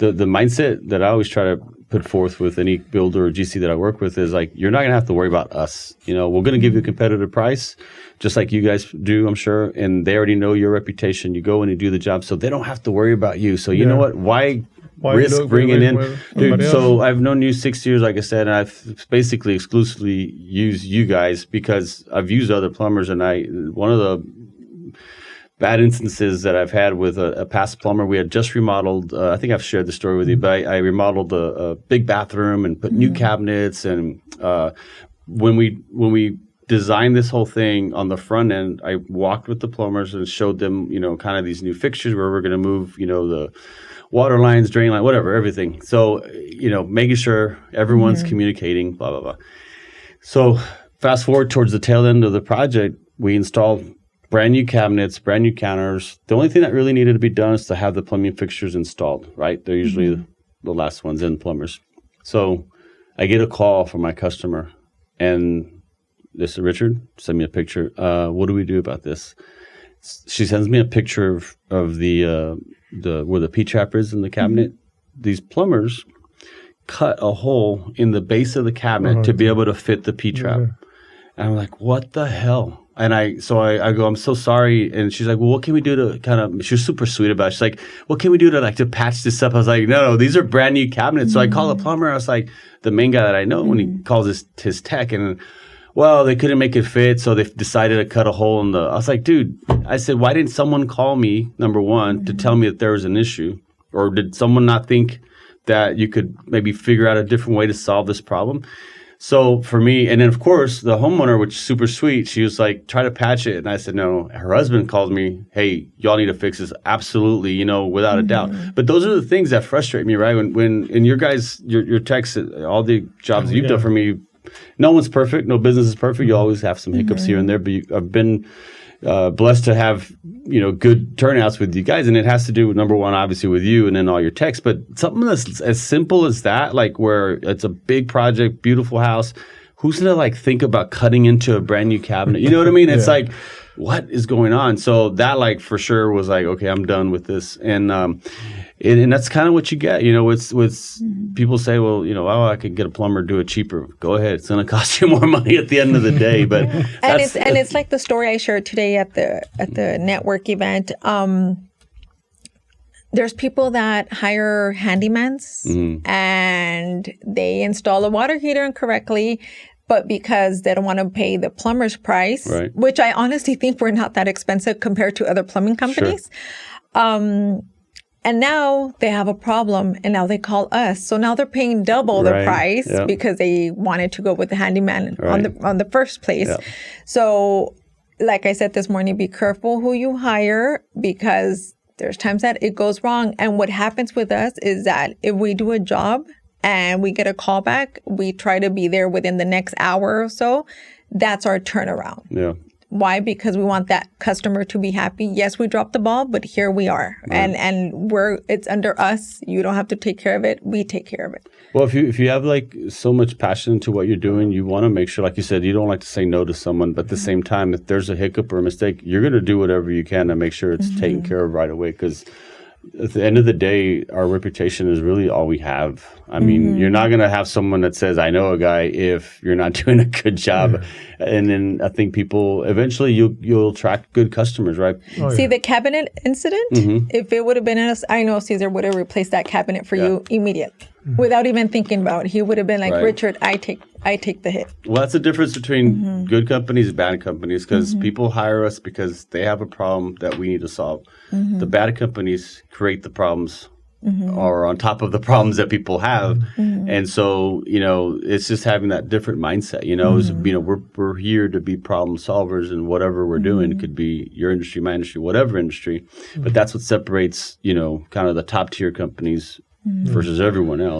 the mindset that I always try to put forth with any builder or GC that I work with is like, you're not going to have to worry about us. You know, we're going to give you a competitive price, just like you guys do, I'm sure. And they already know your reputation. You go in and do the job, so they don't have to worry about you. So you know what? Why risk bringing in, dude? So I've known you 6 years, like I said, and I've basically exclusively used you guys because I've used other plumbers, and one of the bad instances that I've had with a past plumber, we had just remodeled, I think I've shared the story with you, but I remodeled a big bathroom and put new cabinets. And when we designed this whole thing on the front end, I walked with the plumbers and showed them, you know, kind of these new fixtures where we're going to move, you know, the water lines, drain line, whatever, everything. So, you know, making sure everyone's communicating, blah, blah, blah. So fast forward towards the tail end of the project, we installed brand new cabinets, brand new counters. The only thing that really needed to be done is to have the plumbing fixtures installed, right? They're usually the last ones in, plumbers. So I get a call from my customer, and they said, Richard, send me a picture. What do we do about this? She sends me a picture of the where the P-trap is in the cabinet. These plumbers cut a hole in the base of the cabinet to be able to fit the P-trap. And I'm like, what the hell? And I go, I'm so sorry. And she's like, well, what can we do to kind of, she was super sweet about it. She's like, what can we do to patch this up? I was like, no, these are brand new cabinets. So I call the plumber. I was like, the main guy that I know, when he calls his tech, and well, they couldn't make it fit. So they decided to cut a hole in I was like, dude, I said, why didn't someone call me, number one, to tell me that there was an issue? Or did someone not think that you could maybe figure out a different way to solve this problem? So for me, and then of course the homeowner, which is super sweet, she was like, try to patch it. And I said, no. Her husband called me, hey, y'all need to fix this. Absolutely, you know, without a doubt. But those are the things that frustrate me, right? When in your guys, your techs, all the jobs you've done for me, no one's perfect. No business is perfect. You always have some hiccups here and there, but I've been blessed to have, you know, good turnouts with you guys. And it has to do with, number one, obviously with you and then all your techs, but something that's as simple as that, like where it's a big project, beautiful house, who's going to like think about cutting into a brand new cabinet? You know what I mean? It's like, what is going on? So that like for sure was like, okay, I'm done with this. And that's kind of what you get, you know, with people say, well, you know, oh, I could get a plumber, do it cheaper. Go ahead. It's going to cost you more money at the end of the day. But it's like the story I shared today at the network event. There's people that hire handymans and they install a water heater incorrectly, but because they don't want to pay the plumber's price, which I honestly think we're not that expensive compared to other plumbing companies. And now they have a problem, and now they call us. So now they're paying double the price because they wanted to go with the handyman on the first place. So, like I said this morning, be careful who you hire, because there's times that it goes wrong. And what happens with us is that if we do a job and we get a call back, we try to be there within the next hour or so. That's our turnaround. Yeah. Why? Because we want that customer to be happy. Yes, we dropped the ball, but here we are. And it's under us. You don't have to take care of it. We take care of it. Well, if you have like so much passion into what you're doing, you want to make sure, like you said, you don't like to say no to someone, but at the same time, if there's a hiccup or a mistake, you're going to do whatever you can to make sure it's taken care of right away. Because at the end of the day, our reputation is really all we have. I mean, you're not going to have someone that says, I know a guy, if you're not doing a good job. And then I think people, eventually you'll attract good customers, right? See, the cabinet incident, if it would have been us, I know Cesar would have replaced that cabinet for you immediately. Without even thinking about it. He would have been like, Richard, I take the hit. Well, that's the difference between good companies and bad companies, because people hire us because they have a problem that we need to solve. The bad companies create the problems or on top of the problems that people have. And so, you know, it's just having that different mindset, you know, we're here to be problem solvers, and whatever we're doing, it could be your industry, my industry, whatever industry. But that's what separates, you know, kind of the top tier companies versus everyone else.